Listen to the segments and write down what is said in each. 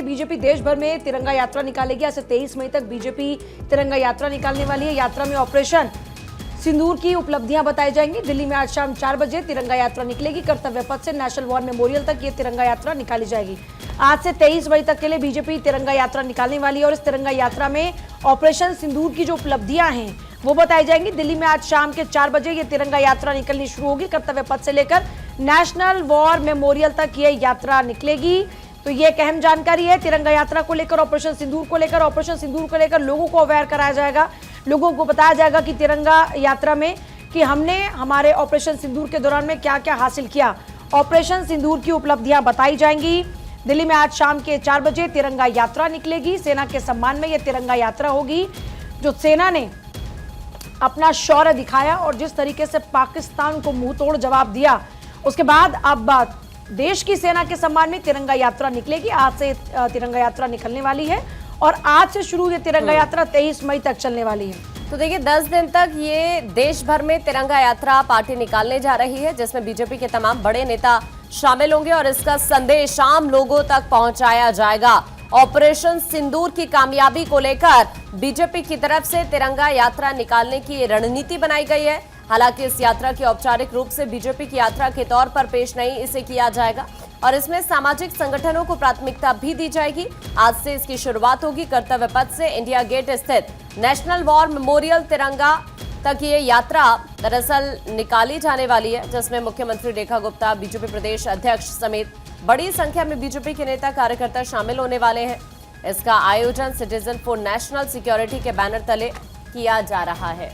जाएंगे। बीजेपी देश भर में तिरंगा यात्रा निकालेगी। आज से 23 मई तक बीजेपी तिरंगा यात्रा निकालने वाली है। यात्रा में ऑपरेशन सिंदूर की उपलब्धियां बताई जाएंगी। दिल्ली में आज शाम 4 बजे तिरंगा यात्रा निकलेगी। कर्तव्य पथ से नेशनल वॉर मेमोरियल तक ये तिरंगा यात्रा निकाली जाएगी। आज से 23 मई तक के लिए बीजेपी तिरंगा यात्रा निकालने वाली है और इस तिरंगा यात्रा में ऑपरेशन सिंदूर की जो उपलब्धियां हैं वो बताई जाएंगी। दिल्ली में आज शाम के 4 बजे ये तिरंगा यात्रा निकलनी शुरू होगी। कर्तव्य पथ से लेकर नेशनल वॉर मेमोरियल तक ये यात्रा निकलेगी। तो ये एक अहम जानकारी है तिरंगा यात्रा को लेकर, ऑपरेशन सिंदूर को लेकर। ऑपरेशन सिंदूर को लेकर लोगों को अवेयर कराया जाएगा, लोगों को बताया जाएगा कि तिरंगा यात्रा में कि हमने हमारे ऑपरेशन सिंदूर के दौरान में क्या क्या हासिल किया। ऑपरेशन सिंदूर की उपलब्धियां बताई जाएंगी। दिल्ली में आज शाम के 4 बजे तिरंगा यात्रा निकलेगी। सेना के सम्मान में यह तिरंगा यात्रा होगी। जो सेना ने अपना शौर्य दिखाया और जिस तरीके से पाकिस्तान को मुंह तोड़ जवाब दिया, उसके बाद अब देश की सेना के सम्मान में तिरंगा यात्रा निकलेगी। आज से तिरंगा यात्रा निकलने वाली है और आज से शुरू ये तिरंगा यात्रा 23 मई तक चलने वाली है। तो देखिए 10 दिन तक ये देश भर में तिरंगा यात्रा पार्टी निकालने जा रही है, जिसमें बीजेपी के तमाम बड़े नेता शामिल होंगे और इसका संदेश आम लोगों तक पहुंचाया जाएगा। ऑपरेशन सिंदूर की कामयाबी को लेकर बीजेपी की तरफ से तिरंगा यात्रा निकालने की रणनीति बनाई गई है। हालांकि इस यात्रा की औपचारिक रूप से बीजेपी की यात्रा के तौर पर पेश नहीं इसे किया जाएगा और इसमें सामाजिक संगठनों को प्राथमिकता भी दी जाएगी। आज से इसकी शुरुआत होगी। कर्तव्य पथ से इंडिया गेट स्थित नेशनल वॉर मेमोरियल तिरंगा तक ये यात्रा दरअसल निकाली जाने वाली है, जिसमें मुख्यमंत्री रेखा गुप्ता, बीजेपी प्रदेश अध्यक्ष समेत बड़ी संख्या में बीजेपी के नेता कार्यकर्ता शामिल होने वाले हैं। इसका आयोजन सिटीजन फॉर नेशनल सिक्योरिटी के बैनर तले किया जा रहा है।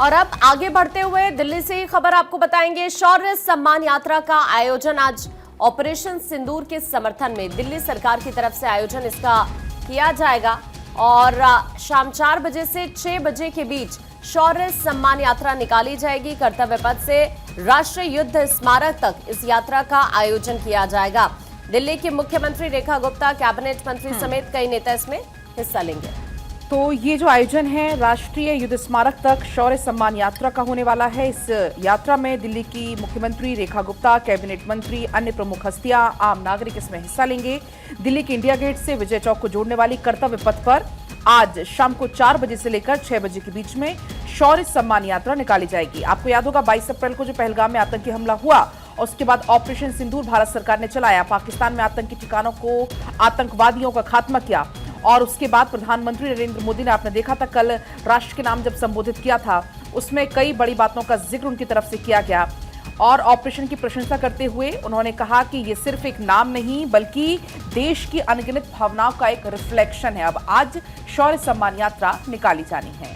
और अब आगे बढ़ते हुए दिल्ली से खबर आपको बताएंगे। शौर्य सम्मान यात्रा का आयोजन आज ऑपरेशन सिंदूर के समर्थन में दिल्ली सरकार की तरफ से आयोजन इसका किया जाएगा और शाम 4 बजे से 6 बजे के बीच शौर्य सम्मान यात्रा निकाली जाएगी। कर्तव्य पथ से राष्ट्रीय युद्ध स्मारक तक इस यात्रा का आयोजन किया जाएगा। दिल्ली के मुख्यमंत्री रेखा गुप्ता, कैबिनेट मंत्री समेत कई नेता इसमें हिस्सा लेंगे। तो ये जो आयोजन है राष्ट्रीय युद्ध स्मारक तक शौर्य सम्मान यात्रा का होने वाला है। इस यात्रा में दिल्ली की मुख्यमंत्री रेखा गुप्ता, कैबिनेट मंत्री, अन्य प्रमुख हस्तियां, आम नागरिक इसमें हिस्सा लेंगे। दिल्ली के इंडिया गेट से विजय चौक को जोड़ने वाली कर्तव्य पथ पर आज शाम को 4 बजे से लेकर 6 बजे के बीच में शौर्य सम्मान यात्रा निकाली जाएगी। आपको याद होगा 22 अप्रैल को जो पहलगाम में आतंकी हमला हुआ और उसके बाद ऑपरेशन सिंदूर भारत सरकार ने चलाया, पाकिस्तान में आतंकी ठिकानों को, आतंकवादियों का खात्मा किया और उसके बाद प्रधानमंत्री नरेंद्र मोदी ने, आपने देखा था कल राष्ट्र के नाम जब संबोधित किया था, उसमें कई बड़ी बातों का जिक्र उनकी तरफ से किया गया और ऑपरेशन की प्रशंसा करते हुए उन्होंने कहा कि ये सिर्फ एक नाम नहीं बल्कि देश की अनगिनत भावनाओं का एक रिफ्लेक्शन है। अब आज शौर्य सम्मान यात्रा निकाली जानी है।